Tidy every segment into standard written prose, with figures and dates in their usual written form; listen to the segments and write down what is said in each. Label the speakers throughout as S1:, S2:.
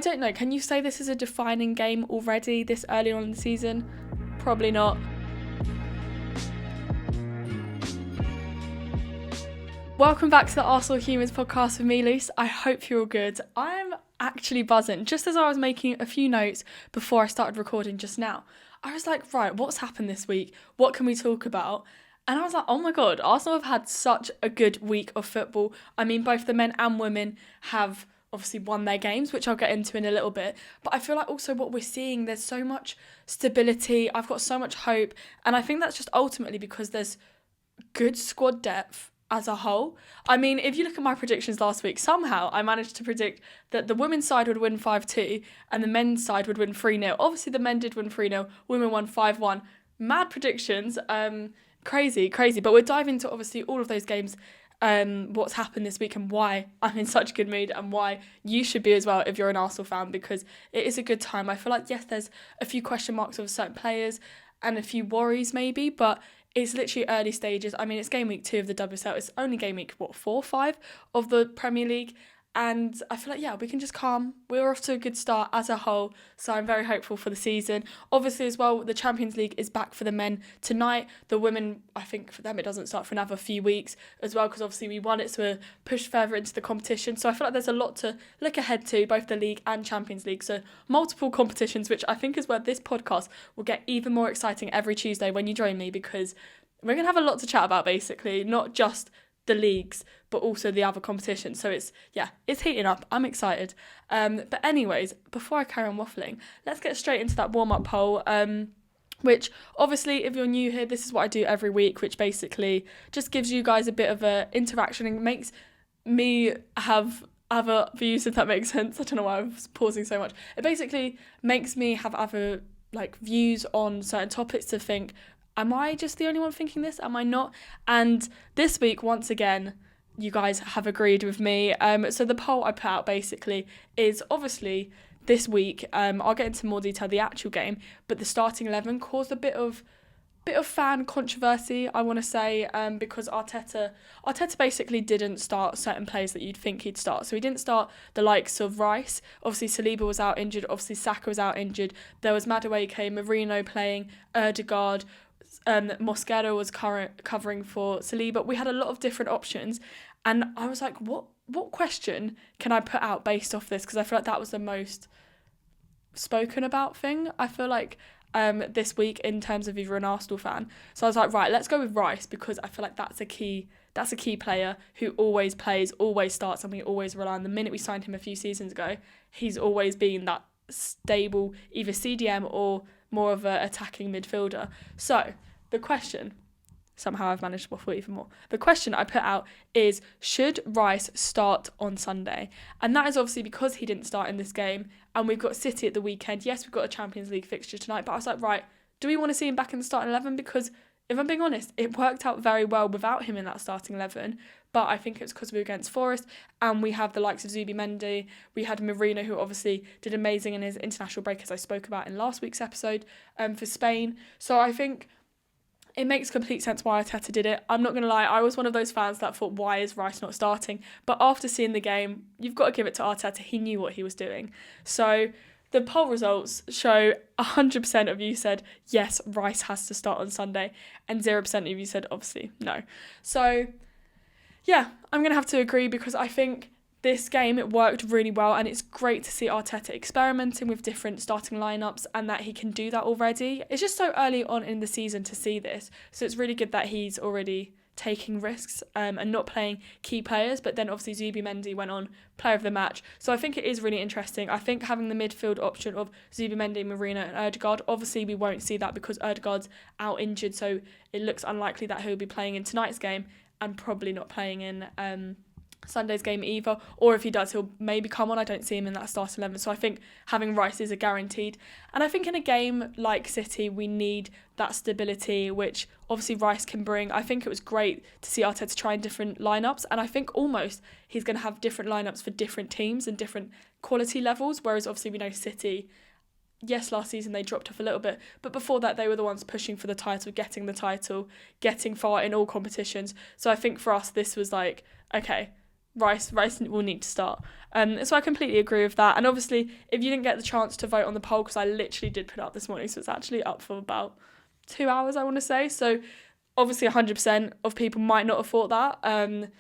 S1: I don't know, can you say this is a defining game already this early on in the season? Probably not. Welcome back to the Arsenal Humans podcast with me, Luce. I hope you're all good. I'm actually buzzing. Just as I was making a few notes before I started recording just now, I was like, right, what's happened this week? What can we talk about? And I was like, oh my God, Arsenal have had such a good week of football. I mean, both the men and women have obviously won their games, which I'll get into in a little bit. But I feel like also what we're seeing, there's so much stability. I've got so much hope. And I think that's just ultimately because there's good squad depth as a whole. I mean, if you look at my predictions last week, somehow I managed to predict that the women's side would win 5-2 and the men's side would win 3-0. Obviously, the men did win 3-0, women won 5-1. Mad predictions. Crazy. But we'll dive into obviously all of those games, what's happened this week and why I'm in such a good mood and why you should be as well if you're an Arsenal fan, because it is a good time. I feel like, yes, there's a few question marks over certain players and a few worries maybe, but it's literally early stages. I mean, it's game week 2 of the WSL. It's only game week, 4, 5 of the Premier League. And I feel like, yeah, we can just calm. We're off to a good start as a whole. So I'm very hopeful for the season. Obviously, as well, the Champions League is back for the men tonight. The women, I think for them, it doesn't start for another few weeks as well, because obviously we won it, so we're pushed further into the competition. So I feel like there's a lot to look ahead to, both the league and Champions League. So multiple competitions, which I think is where this podcast will get even more exciting every Tuesday when you join me, because we're going to have a lot to chat about, basically, not just the leagues, but also the other competitions. So it's heating up. I'm excited. But anyways, before I carry on waffling, let's get straight into that warm-up poll, which obviously, if you're new here, this is what I do every week, which basically just gives you guys a bit of a interaction and makes me have other views, if that makes sense. I don't know why I was pausing so much. It basically makes me have other views on certain topics to think, am I just the only one thinking this? Am I not? And this week, once again, you guys have agreed with me. So the poll I put out basically is obviously this week. I'll get into more detail the actual game, but the starting 11 caused a bit of fan controversy, I want to say, because Arteta basically didn't start certain players that you'd think he'd start. So he didn't start the likes of Rice. Obviously, Saliba was out injured. Obviously, Saka was out injured. There was Madueke, Marino playing, Odegaard. Mosquera was covering for Saliba. We had a lot of different options, and I was like, what question can I put out based off this? Because I feel like that was the most spoken about thing, I feel like, this week in terms of if you're an Arsenal fan. So I was like, right, let's go with Rice, because I feel like that's a key player who always plays, always starts, and we always rely on. The minute we signed him a few seasons ago, he's always been that stable, either CDM or more of an attacking midfielder. So the question, somehow I've managed to waffle even more. The question I put out is, should Rice start on Sunday? And that is obviously because he didn't start in this game, and we've got City at the weekend. Yes, we've got a Champions League fixture tonight, but I was like, right, do we want to see him back in the starting 11? Because if I'm being honest, it worked out very well without him in that starting 11. But I think it's because we were against Forest, and we have the likes of Zubimendi. We had Marino, who obviously did amazing in his international break, as I spoke about in last week's episode, for Spain. So I think it makes complete sense why Arteta did it. I'm not going to lie, I was one of those fans that thought, why is Rice not starting? But after seeing the game, you've got to give it to Arteta. He knew what he was doing. So the poll results show 100% of you said, yes, Rice has to start on Sunday, and 0% of you said, obviously, no. So yeah, I'm going to have to agree, because I think this game, it worked really well, and it's great to see Arteta experimenting with different starting lineups and that he can do that already. It's just so early on in the season to see this, so it's really good that he's already taking risks and not playing key players. But then obviously Zubimendi went on player of the match, so I think it is really interesting. I think having the midfield option of Zubimendi, Marino and Odegaard, obviously we won't see that because Odegaard's out injured, so it looks unlikely that he'll be playing in tonight's game and probably not playing in Sunday's game either, or if he does, he'll maybe come on. I don't see him in that starting 11, so I think having Rice is a guaranteed. And I think in a game like City, we need that stability, which obviously Rice can bring. I think it was great to see Arteta trying different lineups, and I think almost he's going to have different lineups for different teams and different quality levels, whereas obviously we know City, yes, last season they dropped off a little bit, but before that they were the ones pushing for the title, getting far in all competitions. So I think for us this was like, okay, Rice will need to start. So I completely agree with that. And obviously, if you didn't get the chance to vote on the poll, because I literally did put it up this morning, so it's actually up for about 2 hours, I want to say. So obviously 100% of people might not have thought that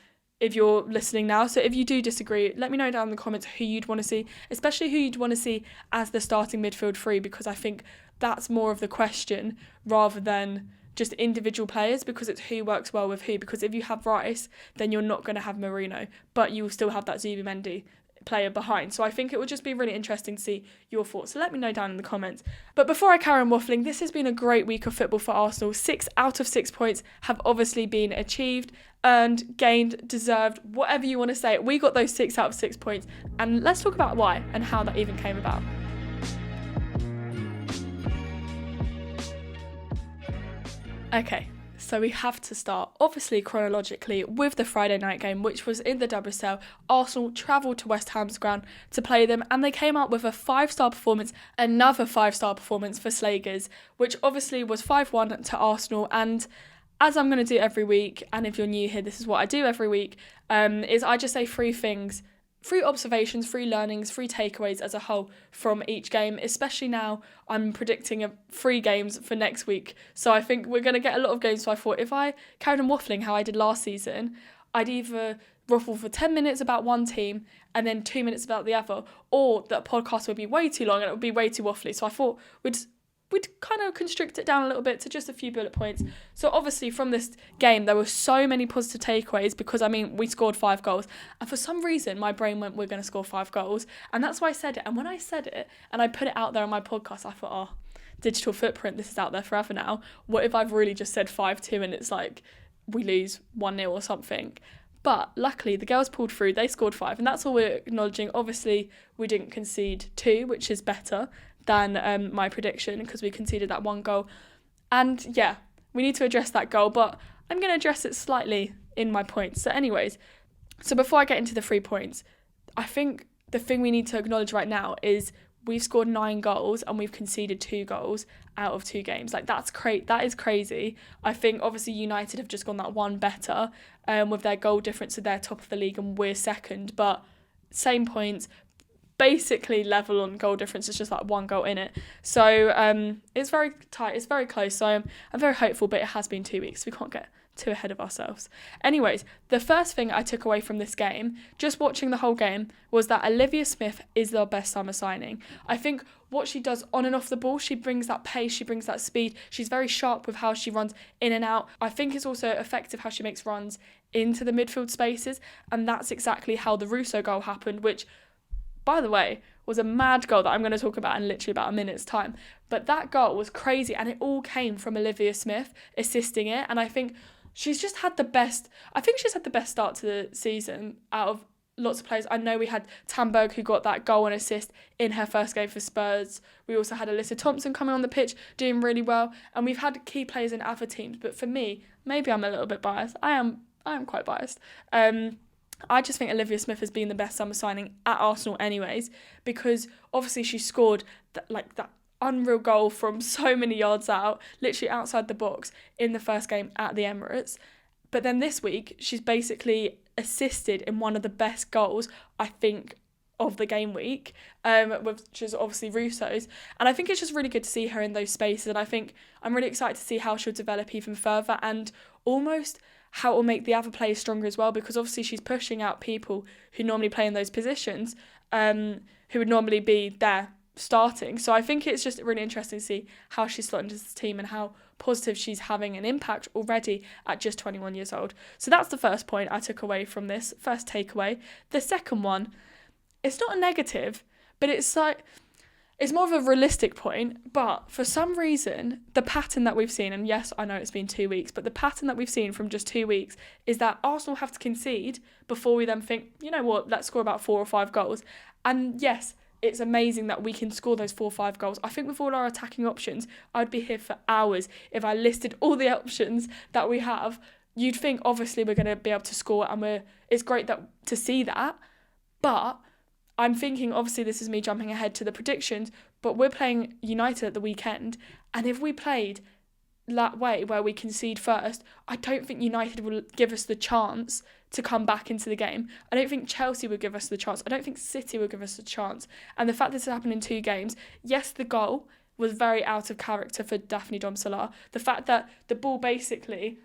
S1: if you're listening now. So if you do disagree, let me know down in the comments who you'd want to see, especially who you'd want to see as the starting midfield three, because I think that's more of the question rather than just individual players, because it's who works well with who. Because if you have Rice, then you're not going to have Marino, but you will still have that Zubimendi player behind. So I think it would just be really interesting to see your thoughts. So let me know down in the comments. But before I carry on waffling, this has been a great week of football for Arsenal. 6 out of 6 points have obviously been achieved, earned, gained, deserved, whatever you want to say. We got those 6 out of 6 points, and let's talk about why and how that even came about. Okay, so we have to start, obviously chronologically, with the Friday night game, which was in the WSL. Arsenal travelled to West Ham's ground to play them, and they came out with a 5-star performance, another 5-star performance for Slegers, which obviously was 5-1 to Arsenal. And as I'm going to do every week, and if you're new here, this is what I do every week, is I just say 3 things, 3 observations, 3 learnings, 3 takeaways as a whole from each game, especially now I'm predicting 3 games for next week. So I think we're going to get a lot of games. So I thought if I carried on waffling how I did last season, I'd either waffle for 10 minutes about one team and then 2 minutes about the other, or that podcast would be way too long and it would be way too waffly. So I thought we'd kind of constrict it down a little bit to just a few bullet points. So obviously from this game, there were so many positive takeaways because, I mean, we scored 5 goals. And for some reason, my brain went, we're going to score 5 goals. And that's why I said it. And when I said it and I put it out there on my podcast, I thought, oh, digital footprint, this is out there forever now. What if I've really just said 5-2 and it's like we lose 1-0 or something? But luckily, the girls pulled through. They scored 5. And that's all we're acknowledging. Obviously, we didn't concede 2, which is better than my prediction, because we conceded that 1 goal. And yeah, we need to address that goal, but I'm going to address it slightly in my points. So anyways, so before I get into the 3 points, I think the thing we need to acknowledge right now is we've scored 9 goals and we've conceded 2 goals out of 2 games. Like, that is crazy. I think obviously United have just gone that 1 better with their goal difference, so they're top of the league and we're second, but same points, basically level on goal difference. It's just like 1 goal in it. So it's very tight, it's very close. So I'm very hopeful, but it has been 2 weeks. We can't get too ahead of ourselves. Anyways, the first thing I took away from this game, just watching the whole game, was that Olivia Smith is their best summer signing. I think what she does on and off the ball, she brings that pace, she brings that speed. She's very sharp with how she runs in and out. I think it's also effective how she makes runs into the midfield spaces, and that's exactly how the Russo goal happened, which, by the way, was a mad goal that I'm going to talk about in literally about a minute's time. But that goal was crazy, and it all came from Olivia Smith assisting it. And I think she's had the best start to the season out of lots of players. I know we had Tamberg, who got that goal and assist in her first game for Spurs. We also had Alyssa Thompson coming on the pitch doing really well. And we've had key players in other teams. But for me, maybe I'm a little bit biased. I am quite biased. I just think Olivia Smith has been the best summer signing at Arsenal anyways, because obviously she scored that unreal goal from so many yards out, literally outside the box in the first game at the Emirates. But then this week, she's basically assisted in one of the best goals, I think, of the game week, which is obviously Russo's. And I think it's just really good to see her in those spaces. And I think I'm really excited to see how she'll develop even further, and almost how it will make the other players stronger as well, because obviously she's pushing out people who normally play in those positions, who would normally be there starting. So I think it's just really interesting to see how she's slotted into this team and how positive she's having an impact already at just 21 years old. So that's the first point I took away from this, first takeaway. The second one, it's not a negative, but it's more of a realistic point, but for some reason, the pattern that we've seen, and yes, I know it's been 2 weeks, but the pattern that we've seen from just 2 weeks is that Arsenal have to concede before we then think, you know what, let's score about 4 or 5 goals. And yes, it's amazing that we can score those 4 or 5 goals. I think with all our attacking options, I'd be here for hours if I listed all the options that we have. You'd think, obviously, we're going to be able to score, and it's great to see that, but I'm thinking, obviously this is me jumping ahead to the predictions, but we're playing United at the weekend, and if we played that way where we concede first, I don't think United will give us the chance to come back into the game. I don't think Chelsea will give us the chance. I don't think City will give us a chance. And the fact this has happened in 2 games, yes, the goal was very out of character for Daphne Domsalar. The fact that the ball basically,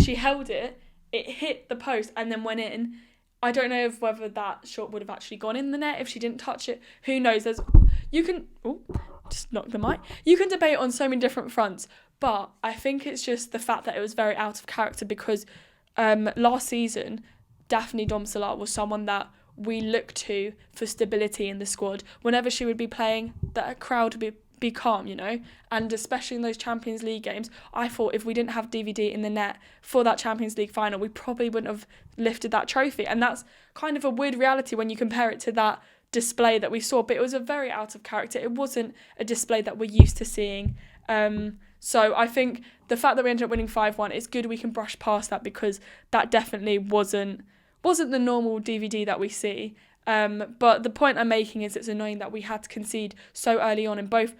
S1: she held it, it hit the post and then went in. I don't know whether that shot would have actually gone in the net if she didn't touch it. Who knows? Just knock the mic. You can debate on so many different fronts, but I think it's just the fact that it was very out of character because last season, Daphne Domsalar was someone that we looked to for stability in the squad. Whenever she would be playing, that crowd would be calm, you know, and especially in those Champions League games, I thought if we didn't have DVD in the net for that Champions League final, we probably wouldn't have lifted that trophy. And that's kind of a weird reality when you compare it to that display that we saw, but it was a very out of character. It wasn't a display that we're used to seeing. So I think the fact that we ended up winning 5-1, it's good we can brush past that because that definitely wasn't the normal DVD that we see. But the point I'm making is it's annoying that we had to concede so early on in both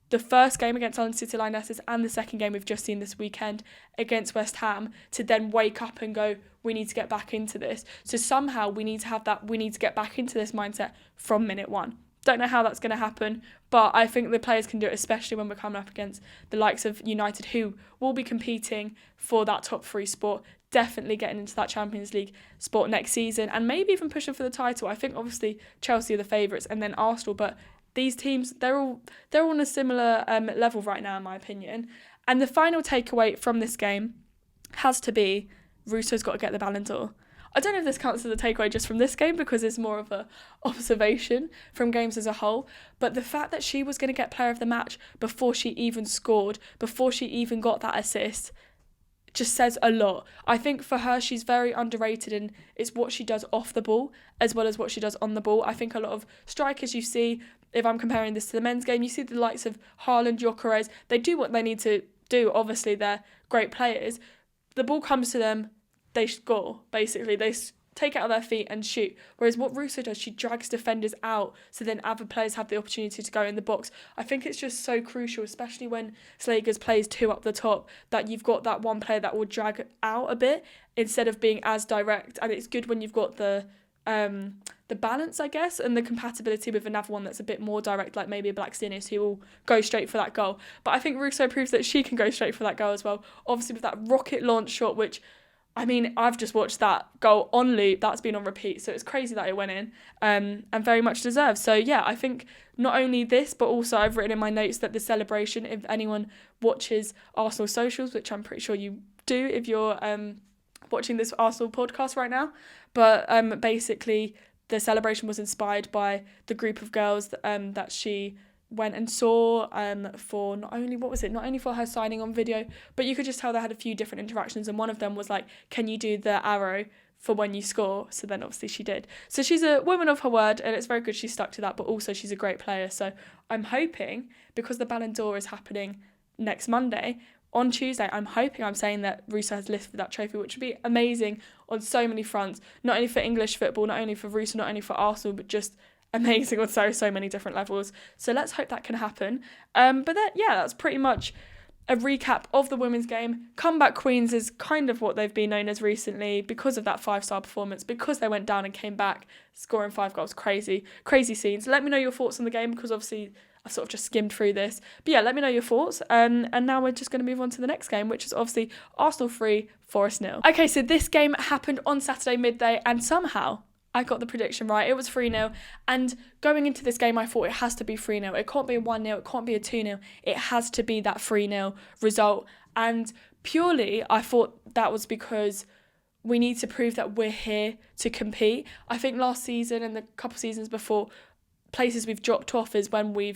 S1: the first game against London City Lionesses and the second game we've just seen this weekend against West Ham to then wake up and go, we need to get back into this. So somehow we need to get back into this mindset from minute 1. Don't know how that's going to happen, but I think the players can do it, especially when we're coming up against the likes of United, who will be competing for that top 3 spot, definitely getting into that Champions League spot next season, and maybe even pushing for the title. I think obviously Chelsea are the favourites, and then Arsenal, but these teams, they're all on a similar level right now, in my opinion. And the final takeaway from this game has to be Russo's got to get the Ballon d'Or. I don't know if this counts as a takeaway just from this game because it's more of a observation from games as a whole, but the fact that she was going to get player of the match before she even scored, before she even got that assist, just says a lot. I think for her, she's very underrated, and it's what she does off the ball as well as what she does on the ball. I think a lot of strikers you see, if I'm comparing this to the men's game, you see the likes of Haaland, Gyökeres, they do what they need to do. Obviously, they're great players. The ball comes to them, they score, basically. They take it out of their feet and shoot. Whereas what Russo does, she drags defenders out so then other players have the opportunity to go in the box. I think it's just so crucial, especially when Slegers plays 2 up the top, that you've got that one player that will drag out a bit instead of being as direct. And it's good when you've got the balance, I guess, and the compatibility with another one that's a bit more direct, like maybe a Blackstenius who will go straight for that goal. But I think Russo proves that she can go straight for that goal as well. Obviously with that rocket launch shot, which, I mean, I've just watched that goal on loop. That's been on repeat. So it's crazy that it went in and very much deserved. So, yeah, I think not only this, but also I've written in my notes that the celebration, if anyone watches Arsenal socials, which I'm pretty sure you do if you're watching this Arsenal podcast right now, but basically the celebration was inspired by the group of girls that she went and saw for not only for her signing on video, but you could just tell they had a few different interactions, and one of them was like, can you do the arrow for when you score? So then obviously she did. So she's a woman of her word, and it's very good she stuck to that, but also she's a great player. So I'm hoping, because the Ballon d'Or is happening next Monday, on Tuesday, I'm saying that Russo has lifted that trophy, which would be amazing on so many fronts, not only for English football, not only for Russo, not only for Arsenal, but just amazing on so many different levels. So let's hope that can happen. That's pretty much a recap of the women's game. Comeback Queens is kind of what they've been known as recently because of that 5-star performance, because they went down and came back, scoring 5 goals. Crazy scenes. Let me know your thoughts on the game, because obviously I've sort of just skimmed through this. But yeah, let me know your thoughts. And now we're just going to move on to the next game, which is obviously Arsenal 3, Forest 0. Okay, so this game happened on Saturday midday, and somehow I got the prediction right. It was 3-0. And going into this game, I thought it has to be 3-0. It can't be a 1-0. It can't be a 2-0. It has to be that 3-0 result. And purely, I thought that was because we need to prove that we're here to compete. I think last season and the couple seasons before, places we've dropped off is when we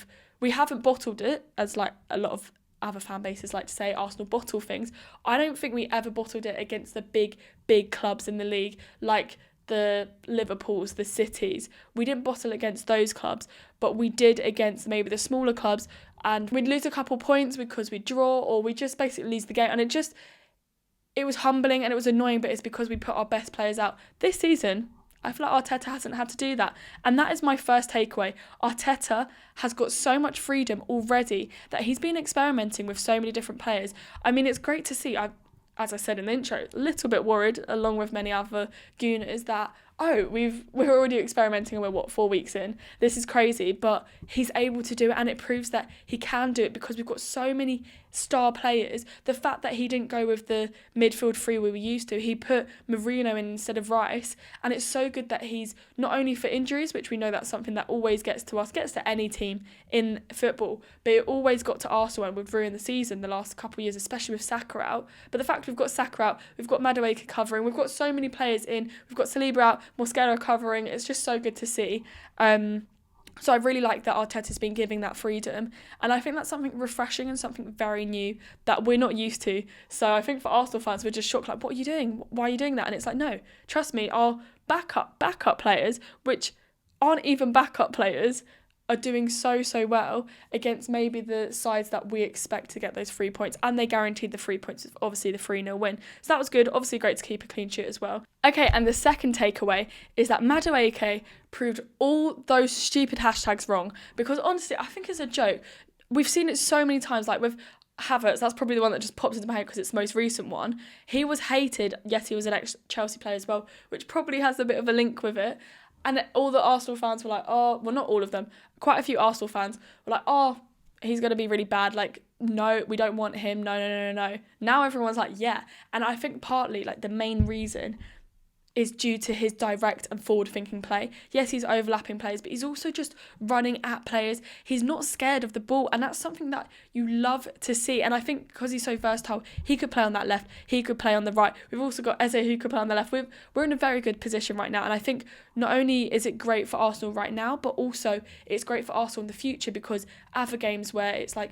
S1: haven't bottled it, as like a lot of other fan bases like to say, Arsenal bottle things. I don't think we ever bottled it against the big clubs in the league, like the Liverpools, the Cities. We didn't bottle against those clubs, but we did against maybe the smaller clubs, and we'd lose a couple points because we'd draw, or we just basically lose the game, and it was humbling and it was annoying, but it's because we put our best players out. This season, I feel like Arteta hasn't had to do that. And that is my first takeaway. Arteta has got so much freedom already that he's been experimenting with so many different players. I mean, it's great to see. As I said in the intro, a little bit worried, along with many other Gooners, that, we're already experimenting and we're 4 weeks in. This is crazy, but he's able to do it, and it proves that he can do it because we've got so many star players. The fact that he didn't go with the midfield three we were used to, he put Marino in instead of Rice, and it's so good that he's not only for injuries, which we know that's something that always gets to any team in football, but it always got to Arsenal and we've ruined the season the last couple of years, especially with Saka out. But the fact we've got Saka out, we've got Madueke covering, we've got so many players in, we've got Saliba out, Mosquera covering, it's just so good to see. So I really like that Arteta's been giving that freedom, and I think that's something refreshing and something very new that we're not used to. So I think for Arsenal fans, we're just shocked, like, what are you doing? Why are you doing that? And it's like, no, trust me, our backup players, which aren't even backup players, are doing so well against maybe the sides that we expect to get those 3 points, and they guaranteed the 3 points, obviously the 3-0 win. So that was good, obviously great to keep a clean sheet as well. Okay, and the second takeaway is that Madueke proved all those stupid hashtags wrong, because honestly, I think it's a joke. We've seen it so many times, like with Havertz, that's probably the one that just pops into my head because it's the most recent one. He was hated, yes, he was an ex-Chelsea player as well, which probably has a bit of a link with it. And all the Arsenal fans were like, not all of them, quite a few Arsenal fans were like, he's going to be really bad. Like, no, we don't want him. No. Now everyone's like, yeah. And I think partly, like, the main reason is due to his direct and forward-thinking play. Yes, he's overlapping players, but he's also just running at players. He's not scared of the ball, and that's something that you love to see. And I think because he's so versatile, he could play on that left, he could play on the right. We've also got Eze who could play on the left. We're in a very good position right now, and I think not only is it great for Arsenal right now, but also it's great for Arsenal in the future, because other games where it's like,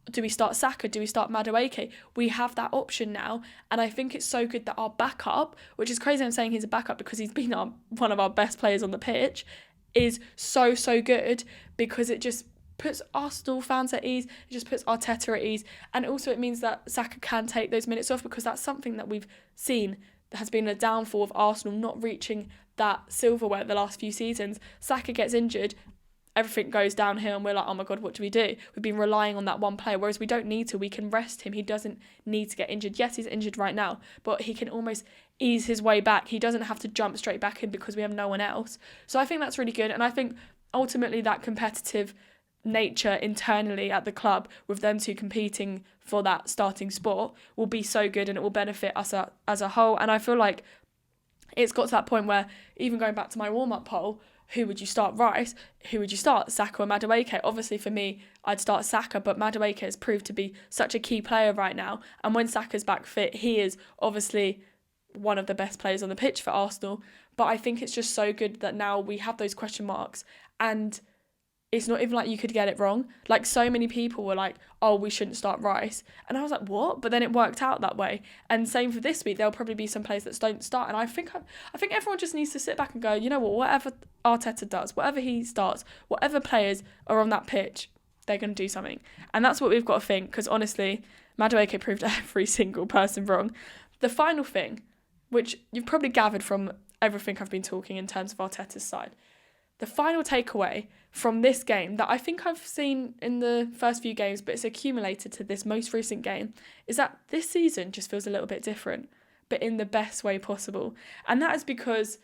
S1: do we start Saka? Do we start Madueke? We have that option now, and I think it's so good that our backup, which is crazy I'm saying he's a backup because he's been one of our best players on the pitch, is so good, because it just puts Arsenal fans at ease, it just puts Arteta at ease, and also it means that Saka can take those minutes off, because that's something that we've seen has been a downfall of Arsenal not reaching that silverware the last few seasons. Saka gets injured, everything goes downhill, and we're like, oh my God, what do we do? We've been relying on that one player, whereas we don't need to. We can rest him. He doesn't need to get injured. Yes, he's injured right now, but he can almost ease his way back. He doesn't have to jump straight back in because we have no one else. So I think that's really good, and I think ultimately that competitive nature internally at the club, with them two competing for that starting spot, will be so good, and it will benefit us as a whole. And I feel like it's got to that point where, even going back to my warm-up poll, who would you start, Rice? Who would you start, Saka or Madueke? Obviously for me, I'd start Saka, but Madueke has proved to be such a key player right now. And when Saka's back fit, he is obviously one of the best players on the pitch for Arsenal. But I think it's just so good that now we have those question marks, and it's not even like you could get it wrong. Like, so many people were like, we shouldn't start Rice. And I was like, what? But then it worked out that way. And same for this week, there'll probably be some players that don't start. And I think everyone just needs to sit back and go, you know what, whatever Arteta does, whatever he starts, whatever players are on that pitch, they're going to do something. And that's what we've got to think, because honestly, Madueke proved every single person wrong. The final thing, which you've probably gathered from everything I've been talking in terms of Arteta's side, the final takeaway from this game that I think I've seen in the first few games, but it's accumulated to this most recent game, is that this season just feels a little bit different, but in the best way possible. And that is because,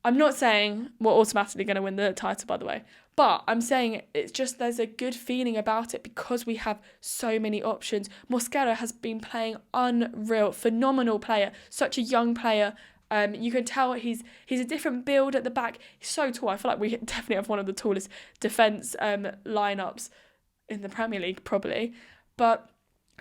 S1: I'm not saying we're automatically going to win the title, by the way, but I'm saying it's just there's a good feeling about it because we have so many options. Mosquera has been playing unreal, phenomenal player, such a young player. You can tell he's a different build at the back. He's so tall. I feel like we definitely have one of the tallest defence lineups in the Premier League, probably. But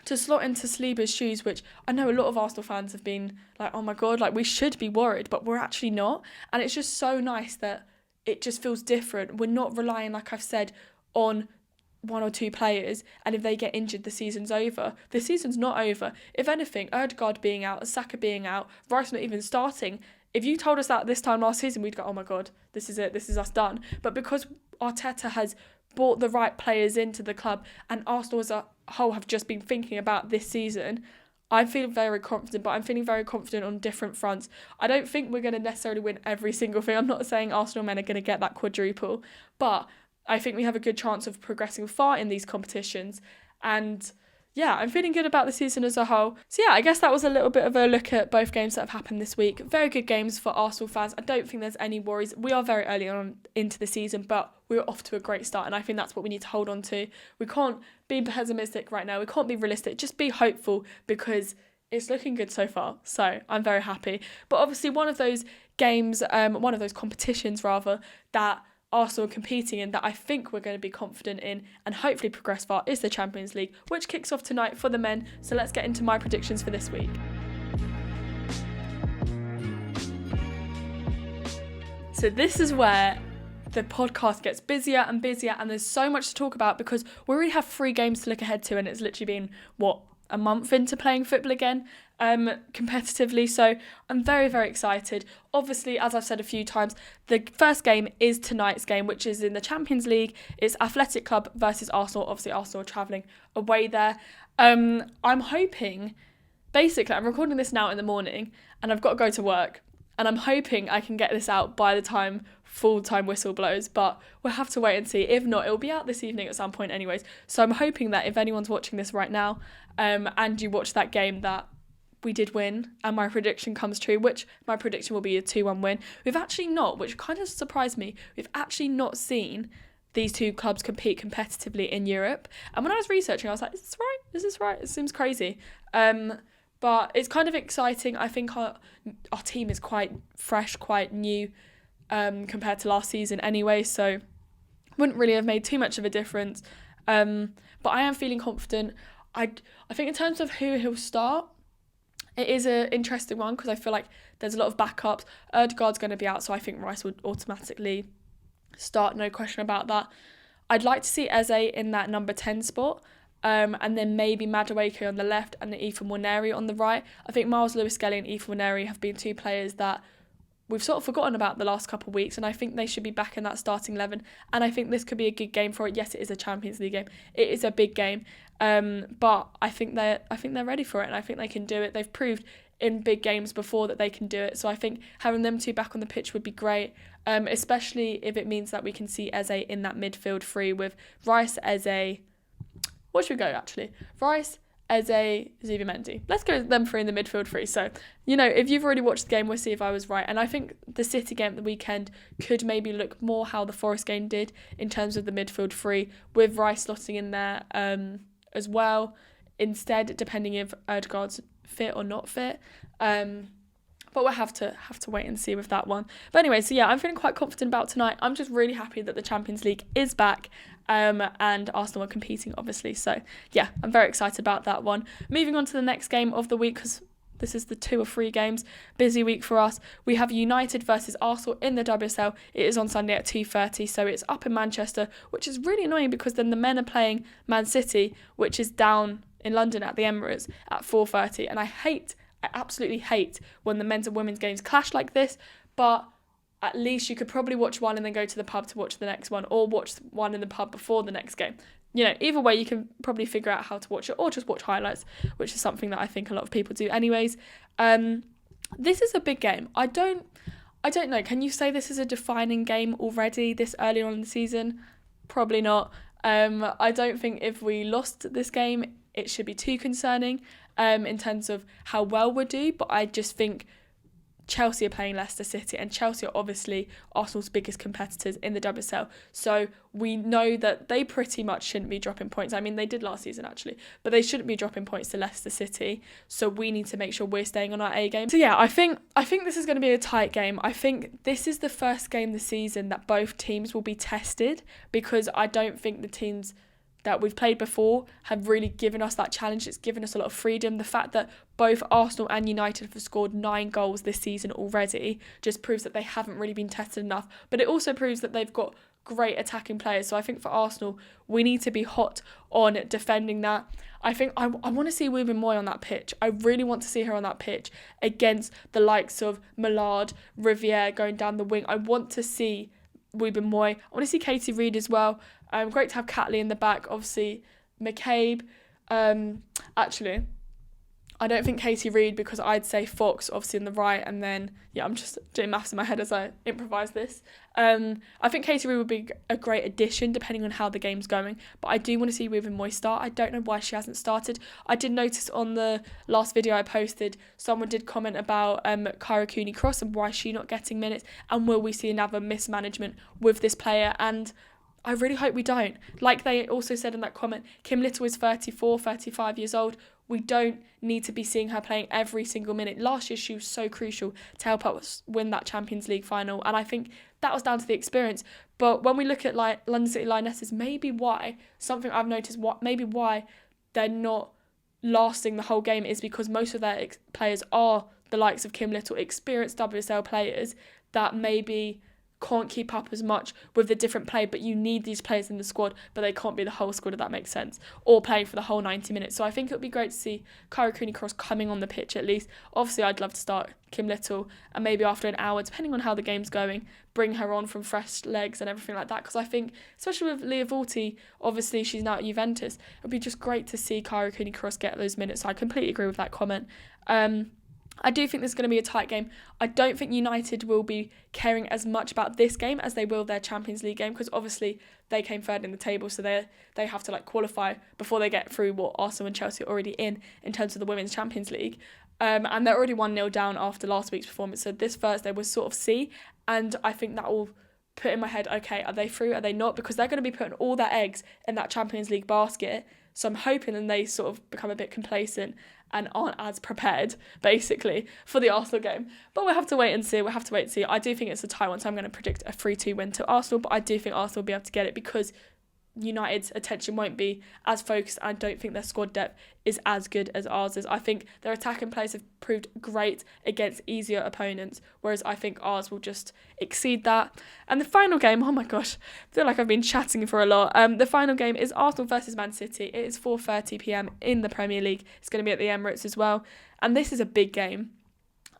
S1: to slot into Slegers' shoes, which I know a lot of Arsenal fans have been like, oh my God, like we should be worried, but we're actually not. And it's just so nice that it just feels different. We're not relying, like I've said, on one or two players, and if they get injured, the season's over. The season's not over. If anything, Ødegaard being out, Saka being out, Rice not even starting, if you told us that this time last season, we'd go, oh my God, this is it, this is us done. But because Arteta has brought the right players into the club, and Arsenal as a whole have just been thinking about this season, I feel very confident, but I'm feeling very confident on different fronts. I don't think we're going to necessarily win every single thing. I'm not saying Arsenal men are going to get that quadruple, but I think we have a good chance of progressing far in these competitions. And yeah, I'm feeling good about the season as a whole. So yeah, I guess that was a little bit of a look at both games that have happened this week. Very good games for Arsenal fans. I don't think there's any worries. We are very early on into the season, but we're off to a great start, and I think that's what we need to hold on to. We can't be pessimistic right now. We can't be realistic. Just be hopeful, because it's looking good so far. So I'm very happy. But obviously one of those games, one of those competitions rather, that Arsenal are competing in, that I think we're going to be confident in and hopefully progress far, is the Champions League, which kicks off tonight for the men. So let's get into my predictions for this week. So this is where the podcast gets busier and busier, and there's so much to talk about because we already have 3 games to look ahead to, and it's literally been, a month into playing football again, competitively. So I'm very, very excited. Obviously, as I've said a few times, the first game is tonight's game, which is in the Champions League. It's Athletic Club versus Arsenal. Obviously, Arsenal are travelling away there. I'm hoping, basically, I'm recording this now in the morning and I've got to go to work. And I'm hoping I can get this out by the time full-time whistle blows, but we'll have to wait and see. If not, it'll be out this evening at some point anyways. So I'm hoping that if anyone's watching this right now, and you watch that game, that we did win and my prediction comes true, which my prediction will be a 2-1 win. We've actually not, which kind of surprised me, we've actually not seen these two clubs compete competitively in Europe. And when I was researching, I was like, is this right? Is this right? It seems crazy. But it's kind of exciting. I think our team is quite fresh, quite new compared to last season anyway, so wouldn't really have made too much of a difference. But I am feeling confident. I think in terms of who he'll start, it is an interesting one because I feel like there's a lot of backups. Ødegaard's going to be out, so I think Rice would automatically start, no question about that. I'd like to see Eze in that number 10 spot. And then maybe Madueke on the left and Ethan Nwaneri on the right. I think Miles Lewis-Skelly and Ethan Nwaneri have been 2 players that we've sort of forgotten about the last couple of weeks, and I think they should be back in that starting 11. And I think this could be a good game for it. Yes, it is a Champions League game. It is a big game, but I think they're ready for it, and I think they can do it. They've proved in big games before that they can do it. So I think having them 2 back on the pitch would be great, especially if it means that we can see Eze in that midfield 3 with Rice, Eze. What should we go, actually? Rice, Eze, Zubimendi. Let's go them 3 in the midfield 3. So, if you've already watched the game, we'll see if I was right. And I think the City game at the weekend could maybe look more how the Forest game did in terms of the midfield 3, with Rice slotting in there as well, instead, depending if Ødegaard's fit or not fit. But we'll have to wait and see with that one. But anyway, so yeah, I'm feeling quite confident about tonight. I'm just really happy that the Champions League is back, and Arsenal are competing, obviously. So yeah, I'm very excited about that one. Moving on to the next game of the week, because this is the 2 or 3 games. Busy week for us. We have United versus Arsenal in the WSL. It is on Sunday at 2:30, so it's up in Manchester, which is really annoying because then the men are playing Man City, which is down in London at the Emirates at 4:30, and I absolutely hate when the men's and women's games clash like this, but at least you could probably watch one and then go to the pub to watch the next one, or watch one in the pub before the next game. Either way, you can probably figure out how to watch it, or just watch highlights, which is something that I think a lot of people do anyways. This is a big game. I don't know. Can you say this is a defining game already this early on in the season? Probably not. I don't think if we lost this game, it should be too concerning in terms of how well we do, but I just think Chelsea are playing Leicester City, and Chelsea are obviously Arsenal's biggest competitors in the WSL, so we know that they pretty much shouldn't be dropping points. I mean, they did last season actually, but they shouldn't be dropping points to Leicester City, so we need to make sure we're staying on our A game. So yeah, I think this is going to be a tight game. I think this is the first game this season that both teams will be tested, because I don't think the teams that we've played before have really given us that challenge. It's given us a lot of freedom. The fact that both Arsenal and United have scored 9 goals this season already just proves that they haven't really been tested enough. But it also proves that they've got great attacking players. So I think for Arsenal, we need to be hot on defending that. I think I want to see Ruben Moy on that pitch. I really want to see her on that pitch against the likes of Millard, Riviere going down the wing. I want to see Ruben Moy. I want to see Katie Reid as well. Great to have Catley in the back. Obviously, McCabe. Actually, I don't think Katie Reid, because I'd say Fox obviously on the right, and then I'm just doing maths in my head as I improvise this. I think Katie Reid would be a great addition depending on how the game's going, but I do want to see Ruben Moy start. I don't know why she hasn't started. I did notice on the last video I posted, someone did comment about Kyra Cooney-Cross and why she's not getting minutes, and will we see another mismanagement with this player? And I really hope we don't. Like they also said in that comment, Kim Little is 34, 35 years old. We don't need to be seeing her playing every single minute. Last year, she was so crucial to help us win that Champions League final. And I think that was down to the experience. But when we look at like London City Lionesses, maybe why they're not lasting the whole game is because most of their players are the likes of Kim Little, experienced WSL players that maybe can't keep up as much with the different play, but you need these players in the squad, but they can't be the whole squad, if that makes sense, or playing for the whole 90 minutes. So I think it would be great to see Kyra Cooney-Cross coming on the pitch at least. Obviously, I'd love to start Kim Little, and maybe after an hour, depending on how the game's going, bring her on from fresh legs and everything like that, because I think, especially with Leah Volti, obviously she's now at Juventus, it would be just great to see Kyra Cooney-Cross get those minutes. So I completely agree with that comment. I do think there's going to be a tight game. I don't think United will be caring as much about this game as they will their Champions League game, because obviously they came third in the table, so they have to qualify before they get through what Arsenal and Chelsea are already in terms of the Women's Champions League. And they're already 1-0 down after last week's performance, so this Thursday was sort of C, and I think that will put in my head, okay, are they through, are they not? Because they're going to be putting all their eggs in that Champions League basket, so I'm hoping that they sort of become a bit complacent and aren't as prepared, basically, for the Arsenal game. But we'll have to wait and see. I do think it's a tight one, so I'm going to predict a 3-2 win to Arsenal, but I do think Arsenal will be able to get it because United's attention won't be as focused. I don't think their squad depth is as good as ours is. I think their attacking players have proved great against easier opponents, whereas I think ours will just exceed that. And the final game, oh my gosh, I feel like I've been chatting for a lot. The final game is Arsenal versus Man City. It is 4:30 p.m. in the Premier League. It's going to be at the Emirates as well. And this is a big game.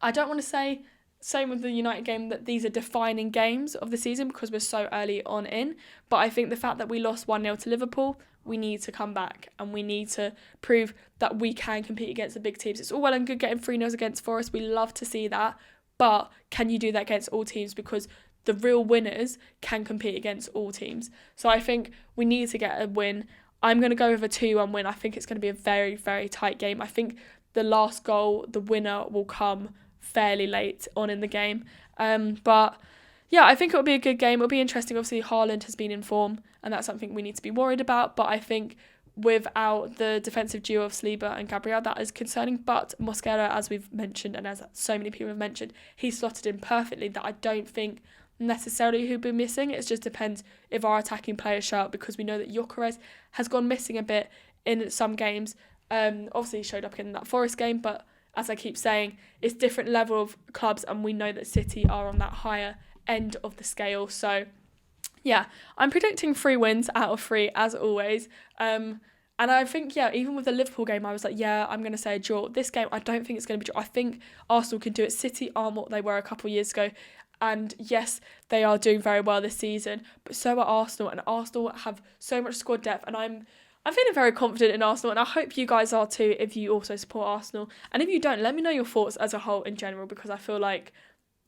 S1: I don't want to say, same with the United game, that these are defining games of the season because we're so early on in. But I think the fact that we lost 1-0 to Liverpool, we need to come back and we need to prove that we can compete against the big teams. It's all well and good getting 3-0 against Forest. We love to see that. But can you do that against all teams? Because the real winners can compete against all teams. So I think we need to get a win. I'm going to go with a 2-1 win. I think it's going to be a very, very tight game. I think the last goal, the winner, will come fairly late on in the game. But yeah, I think it'll be a good game. It'll be interesting. Obviously, Haaland has been in form, and that's something we need to be worried about. But I think without the defensive duo of Slegers and Gabriel, that is concerning. But Mosquera, as we've mentioned, and as so many people have mentioned, he slotted in perfectly. That I don't think necessarily who'll be missing. It just depends if our attacking players show up, because we know that Gyökeres has gone missing a bit in some games. Obviously, he showed up in that Forest game, but as I keep saying, it's different level of clubs, and we know that City are on that higher end of the scale. So, yeah, I'm predicting 3 wins out of 3, as always. And I think, even with the Liverpool game, I was like, I'm going to say a draw. This game, I don't think it's going to be a draw. I think Arsenal can do it. City aren't what they were a couple of years ago. And yes, they are doing very well this season, but so are Arsenal. And Arsenal have so much squad depth, and I'm feeling very confident in Arsenal, and I hope you guys are too if you also support Arsenal. And if you don't, let me know your thoughts as a whole in general, because I feel like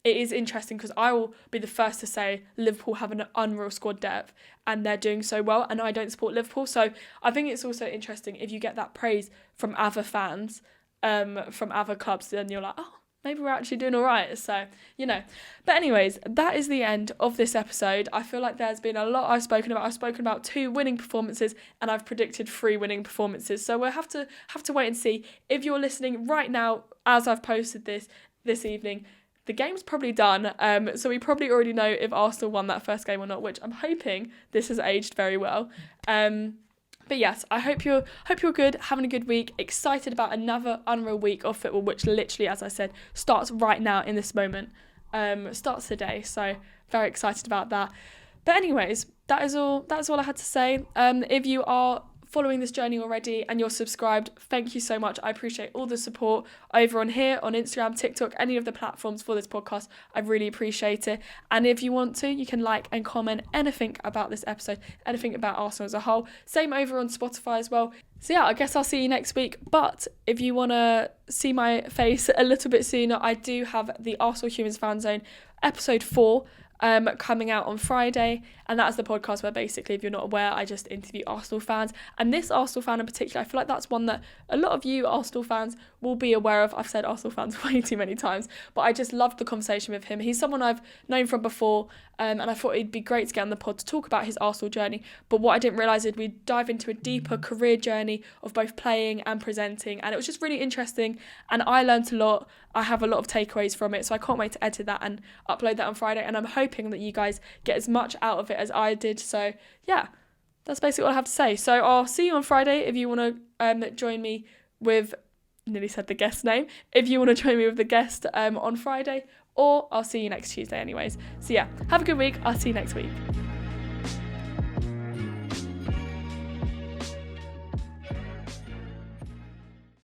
S1: it is interesting, because I will be the first to say Liverpool have an unreal squad depth and they're doing so well, and I don't support Liverpool. So I think it's also interesting if you get that praise from other fans, from other clubs, then you're like, oh, maybe we're actually doing all right. So, But anyways, that is the end of this episode. I feel like there's been a lot I've spoken about. I've spoken about 2 winning performances, and I've predicted 3 winning performances. So we'll have to wait and see. If you're listening right now, as I've posted this evening, the game's probably done. So we probably already know if Arsenal won that first game or not, which I'm hoping this has aged very well. But yes, I hope you're good, having a good week, excited about another unreal week of football, which literally, as I said, starts right now in this moment. Starts today, so very excited about that. But anyways, that is all I had to say. If you are following this journey already and you're subscribed, thank you so much. I appreciate all the support over on here, on Instagram, TikTok, any of the platforms for this podcast. I really appreciate it. And if you want to, you can like and comment anything about this episode, anything about Arsenal as a whole. Same over on Spotify as well. So yeah, I guess I'll see you next week. But if you want to see my face a little bit sooner, I do have the Arsenal Humans Fan Zone episode 4 coming out on Friday, and that's the podcast where basically, if you're not aware, I just interview Arsenal fans, and this Arsenal fan in particular, I feel like that's one that a lot of you Arsenal fans will be aware of. I've said Arsenal fans way too many times, but I just loved the conversation with him. He's someone I've known from before, and I thought it'd be great to get on the pod to talk about his Arsenal journey, but what I didn't realise is we'd dive into a deeper career journey of both playing and presenting, and it was just really interesting, and I learned a lot. I have a lot of takeaways from it, so I can't wait to edit that and upload that on Friday, and I'm hoping that you guys get as much out of it as I did. So yeah, that's basically all I have to say. So I'll see you on Friday if you want to join me with, nearly said the guest name, if you want to join me with the guest on Friday, or I'll see you next Tuesday anyways. So yeah, have a good week. I'll see you next week.